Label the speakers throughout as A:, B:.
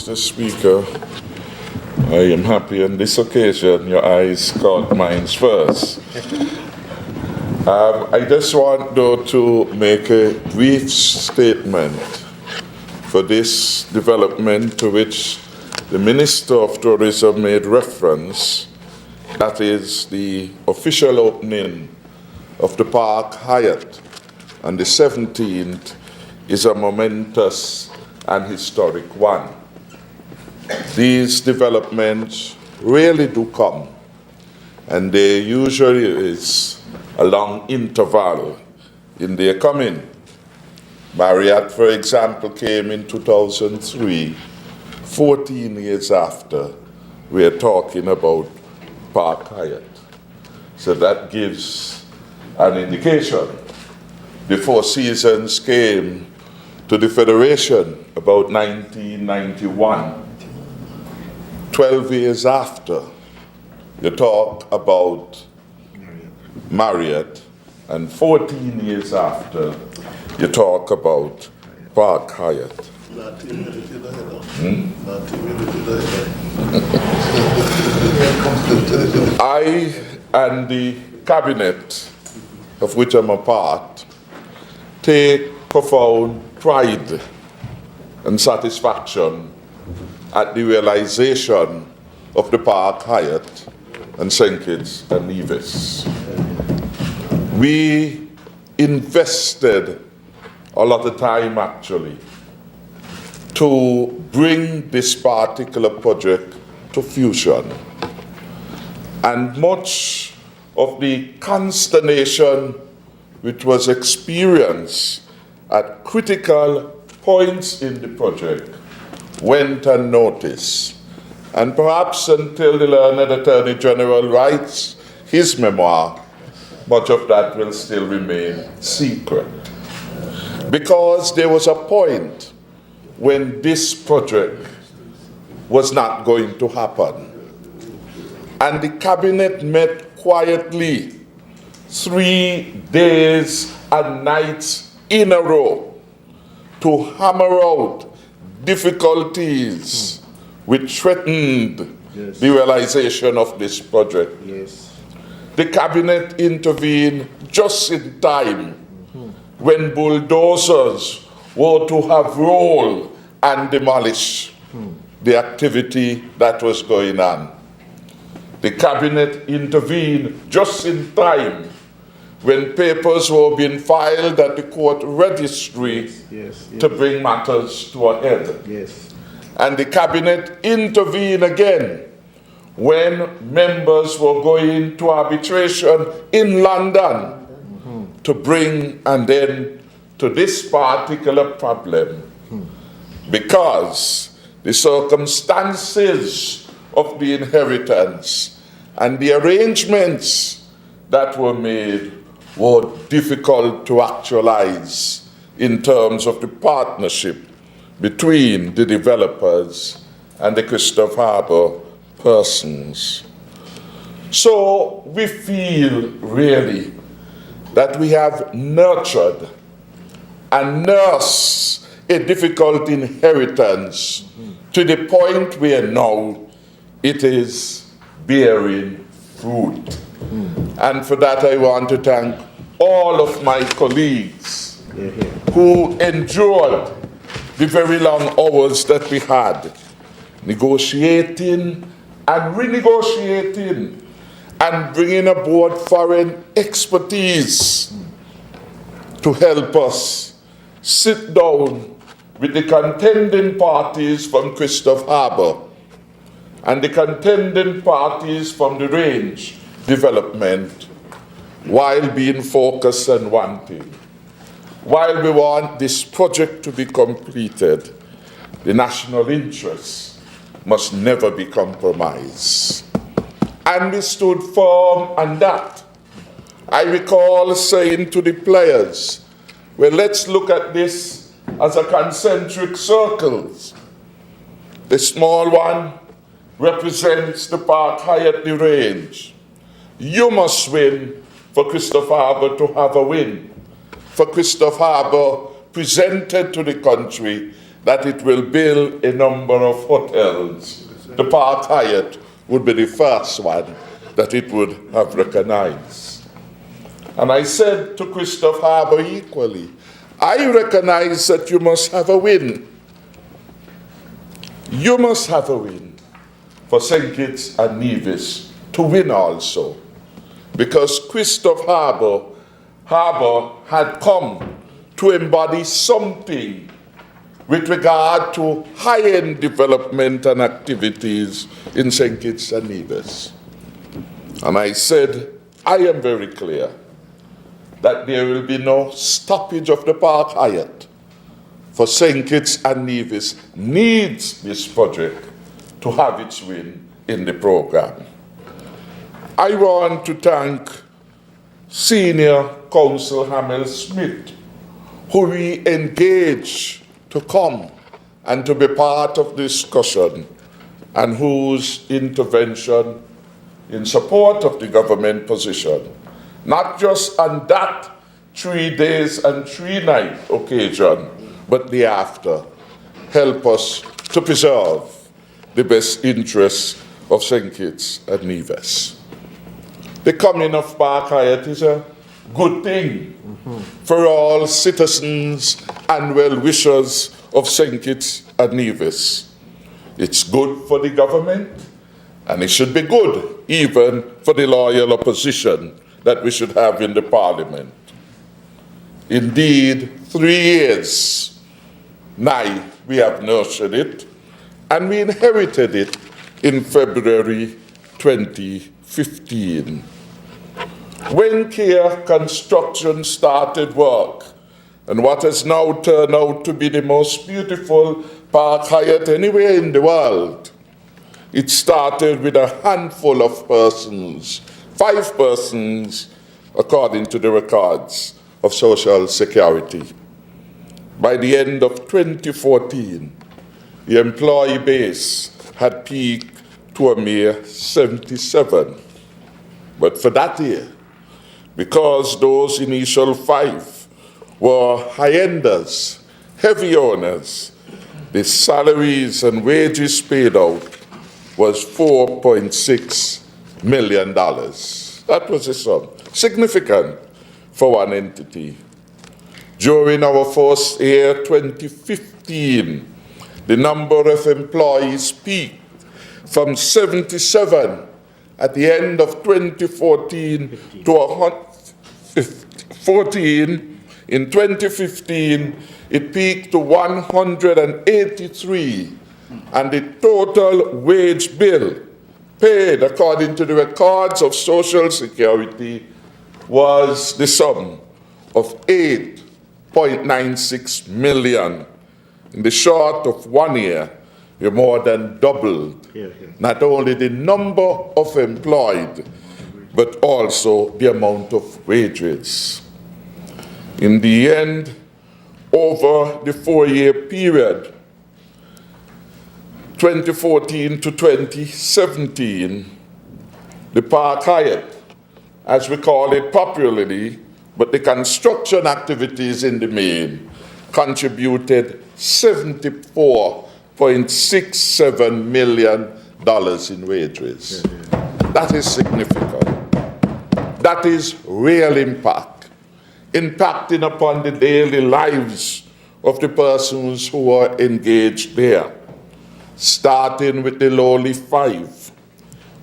A: Mr. Speaker. I am happy on this occasion your eyes caught mine first. I just want, though, to make a brief statement for this development to which the Minister of Tourism made reference. That is the official opening of the Park Hyatt on the 17th is a momentous and historic one. These developments really do come, and there usually is a long interval in their coming. Marriott, for example, came in 2003, 14 years after we are talking about Park Hyatt. So that gives an indication. The Four Seasons came to the Federation about 1991. 12 years after, you talk about Marriott, and 14 years after, you talk about Park Hyatt. I and the cabinet, of which I'm a part, take profound pride and satisfaction at the realization of the Park Hyatt and St. Kitts and Nevis. We invested a lot of time, actually, to bring this particular project to fruition. And much of the consternation which was experienced at critical points in the project went unnoticed. And perhaps until the learned Attorney General writes his memoir, much of that will still remain secret. Because there was a point when this project was not going to happen. And the cabinet met quietly 3 days and nights in a row to hammer out difficulties which threatened the realization of this project. The cabinet intervened just in time when bulldozers were to have rolled and demolished the activity that was going on. The cabinet intervened just in time when papers were being filed at the court registry to bring matters to a head. And the cabinet intervened again when members were going to arbitration in London to bring an end to this particular problem, because the circumstances of the inheritance and the arrangements that were made were difficult to actualize in terms of the partnership between the developers and the Christopher Harbour persons. So we feel really that we have nurtured and nursed a difficult inheritance to the point where now it is bearing fruit. And for that I want to thank all of my colleagues who endured the very long hours that we had, negotiating and renegotiating and bringing aboard foreign expertise to help us sit down with the contending parties from Christopher Harbour and the contending parties from the range development, while being focused on one thing. While we want this project to be completed, the national interest must never be compromised. And we stood firm on that. I recall saying to the players, well, let's look at this as a concentric circles. The small one represents the Park Hyatt, the range. You must win for Christopher Harbour to have a win. For Christopher Harbour presented to the country that it will build a number of hotels. The Park Hyatt would be the first one that it would have recognized. And I said to Christophe Harbour equally, I recognize that you must have a win. You must have a win for St. Kitts and Nevis to win also. Because Christophe Harbour had come to embody something with regard to high-end development and activities in St. Kitts and Nevis. And I said, I am very clear that there will be no stoppage of the Park Hyatt, for St. Kitts and Nevis needs this project to have its win in the program. I want to thank Senior Counsel Hamel Smith, who we engaged to come and to be part of the discussion, and whose intervention in support of the government position, not just on that 3 days and 3 night occasion, but thereafter, help us to preserve the best interests of St. Kitts and Nevis. The coming of Park Hyatt is a good thing for all citizens and well-wishers of St. Kitts and Nevis. It's good for the government, and it should be good even for the loyal opposition that we should have in the Parliament. Indeed, 3 years now we have nurtured it, and we inherited it in February 2015. When Care Construction started work, and what has now turned out to be the most beautiful Park Hyatt anywhere in the world, it started with a handful of persons, 5 persons, according to the records of Social Security. By the end of 2014, the employee base had peaked to a mere 77. But for that year, because those initial 5 were high-enders, heavy owners, the salaries and wages paid out was $4.6 million. That was a sum, significant for one entity. During our first year, 2015, the number of employees peaked from 77 at the end of 2014 to 114. In 2015, it peaked to 183, and the total wage bill paid according to the records of Social Security was the sum of $8.96 million. In the short of 1 year, we more than doubled not only the number of employed, but also the amount of wages. In the end, over the 4-year period, 2014 to 2017, the Park Hyatt, as we call it popularly, but the construction activities in the main, contributed $74.67 million in wages. That is significant. That is real impact, impacting upon the daily lives of the persons who are engaged there, starting with the lowly 5,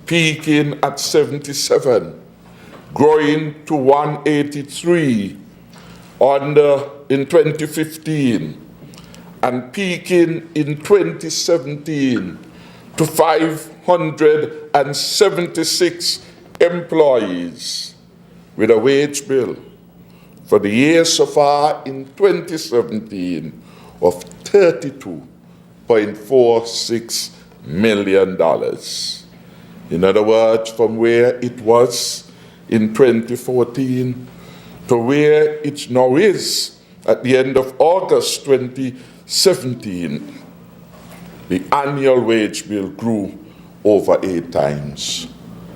A: peaking at 77, growing to 183 in 2015, and peaking in 2017 to 576 employees with a wage bill for the year so far in 2017 of $32.46 million. In other words, from where it was in 2014 to where it now is at the end of August 2017, the annual wage bill grew over 8 times.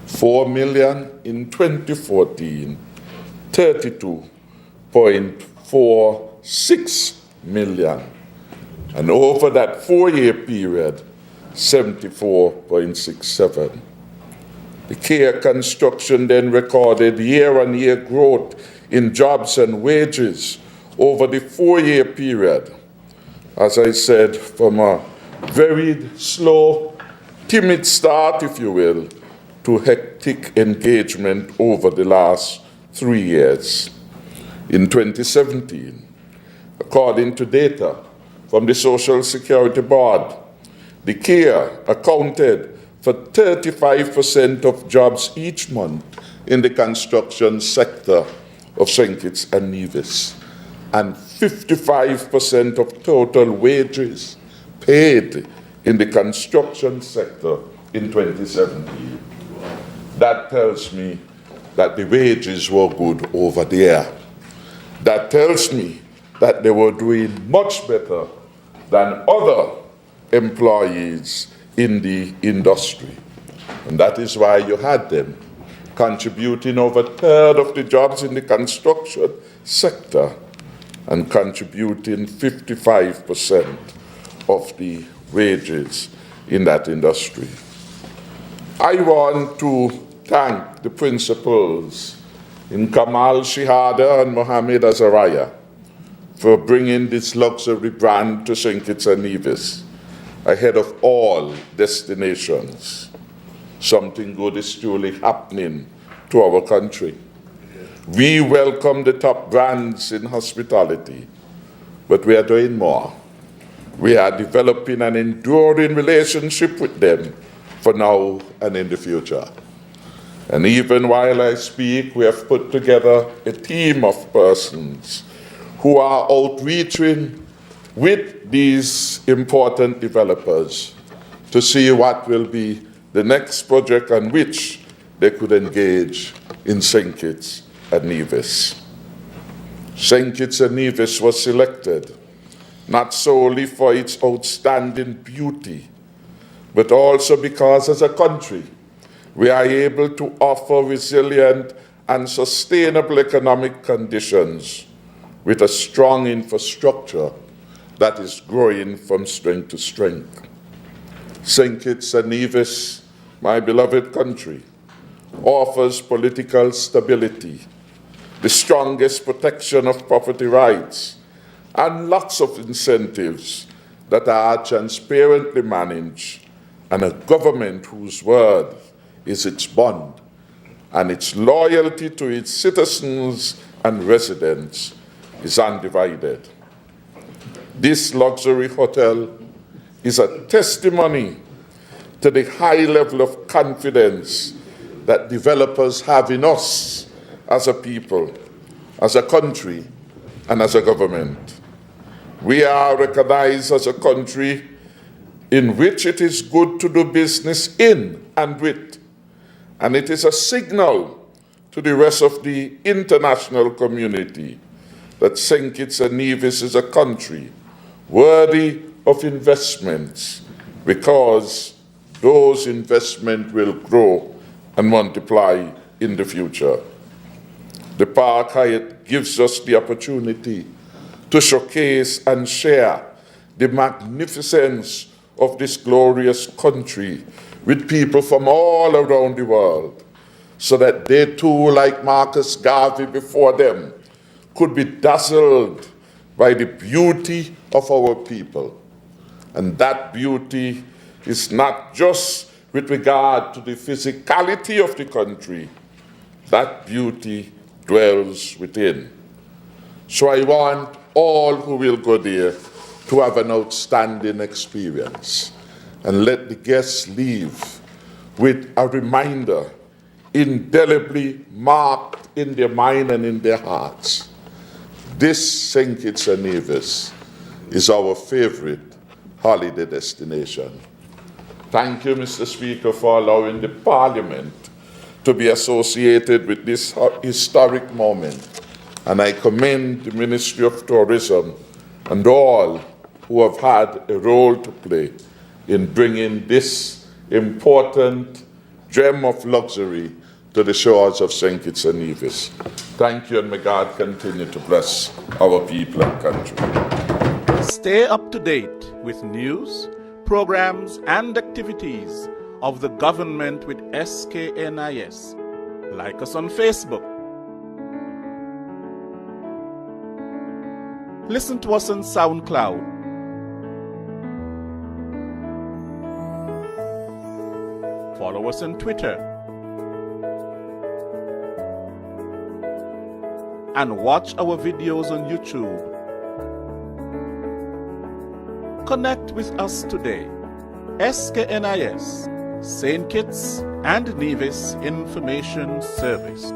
A: 4 million in 2014, 32.46 million And over that 4-year period, 74.67. The Kia construction then recorded year-on-year growth in jobs and wages over the 4-year period. As I said, from a very slow, timid start, if you will, to hectic engagement over the last 3 years. In 2017, according to data from the Social Security Board, the Kia accounted for 35% of jobs each month in the construction sector of St. Kitts and Nevis, and 55% of total wages paid in the construction sector in 2017. That tells me that the wages were good over there. That tells me that they were doing much better than other employees in the industry. And that is why you had them contributing over a third of the jobs in the construction sector and contributing 55% of the wages in that industry. I want to thank the principals in Kamal Shihada and Mohammed Azariah for bringing this luxury brand to St. Kitts and Nevis ahead of all destinations. Something good is truly happening to our country. We welcome the top brands in hospitality, but we are doing more. We are developing an enduring relationship with them for now and in the future. And even while I speak, we have put together a team of persons who are outreaching with these important developers to see what will be the next project on which they could engage in St. Kitts and Nevis. St. Kitts and Nevis was selected not solely for its outstanding beauty, but also because as a country, we are able to offer resilient and sustainable economic conditions with a strong infrastructure that is growing from strength to strength. St. Kitts and Nevis, my beloved country, offers political stability, the strongest protection of property rights, and lots of incentives that are transparently managed, and a government whose word is its bond, and its loyalty to its citizens and residents is undivided. This luxury hotel is a testimony to the high level of confidence that developers have in us as a people, as a country, and as a government. We are recognized as a country in which it is good to do business in and with, and it is a signal to the rest of the international community that St. Kitts and Nevis is a country worthy of investments, because those investments will grow and multiply in the future. The Park Hyatt gives us the opportunity to showcase and share the magnificence of this glorious country with people from all around the world, so that they too, like Marcus Garvey before them, could be dazzled by the beauty of our people. And that beauty is not just with regard to the physicality of the country. That beauty dwells within. So I want all who will go there to have an outstanding experience, and let the guests leave with a reminder indelibly marked in their mind and in their hearts. This St. Kitts and Nevis is our favorite holiday destination. Thank you, Mr. Speaker, for allowing the Parliament to be associated with this historic moment. And I commend the Ministry of Tourism and all who have had a role to play in bringing this important gem of luxury to the shores of St. Kitts and Nevis. Thank you, and may God continue to bless our people and country.
B: Stay up to date with news, programs, and activities of the government with SKNIS. Like us on Facebook. Listen to us on SoundCloud. Follow us on Twitter. And watch our videos on YouTube. Connect with us today. SKNIS, St. Kitts and Nevis Information Service.